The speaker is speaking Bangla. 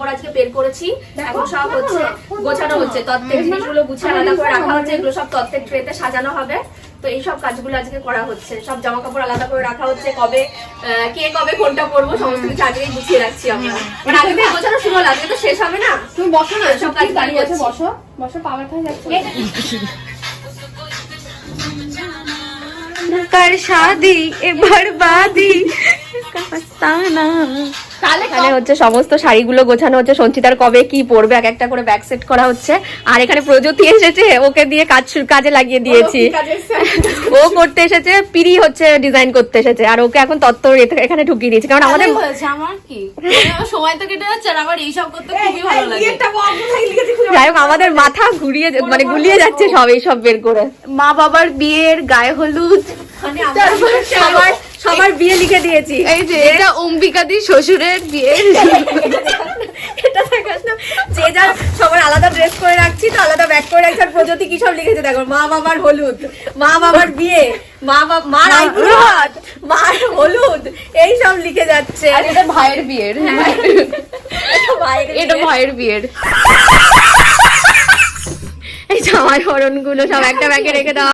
কাপড় আজকে বের করেছি, এখন সব হচ্ছে গোছানো হচ্ছে, তত্ত্বের জিনিসগুলো গুছিয়ে আলাদা করে রাখা হচ্ছে, এগুলো সব তত্ত্বের ট্রেতে সাজানো হবে। তো এই সব কাজগুলো আজকে করা হচ্ছে, সব জামা কাপড় আলাদা করে রাখা হচ্ছে, কবে কে কবে কোনটা পরবো সমস্ত কিছু আগেই গুছিয়ে রাখছি আমরা। মানে আগে থেকে গোছানো শুরু হলো, আজকে তো শেষ হবে না। তুমি বসো না, সব কাজ দাঁড়িয়ে আছে, বসো বসো, পাওয়ার খাই যাচ্ছে। কার শাদি এ বরবাদি কাস্তানা। এখানে হচ্ছে সমস্ত শাড়িগুলো গোছানো হচ্ছে, সঞ্চিতার কবে কি পরবে এক একটা করে ব্যাগ সেট করা হচ্ছে। আর এখানে প্রযুক্তি এসেছে, ওকে দিয়ে কাজে লাগিয়ে দিয়েছি। ও করতে এসেছে, পিরি হচ্ছে ডিজাইন করতে এসেছে, আর ওকে এখন তত্ত্ব এখানে ঢুকিয়ে দিয়েছি, কারণ আমাদের আমার কি সময় তো কেটে যাচ্ছে, আর আমার এইসব করতে খুবই ভালো লাগে। যাই হোক আমাদের মাথা ঘুরিয়ে মানে গুলিয়ে যাচ্ছে সব এইসব বের করে। মা বাবার বিয়ের গায়ে হলুদ, সবার বিয়ে লিখে দিয়েছি। এই যে এটা অম্বিকাদি শ্বশুরের বিয়ে, এটা দেখাস না, যে যার সবার আলাদা ড্রেস করে রাখছি, তো আলাদা ব্যাগ করে রাখছি। আর প্রযুক্তি কি সব লিখেছে দেখো, মা বাবার হলুদ, মা বাবার বিয়ে, মার আইবুড়ো হাত, মার হলুদ, এই সব লিখে যাচ্ছে। আর এটা ভাইয়ের বিয়ের, এটা ভাইয়ের বিয়ের। এই জামাই হরণ গুলো সব একটা ব্যাগে রেখে দাও।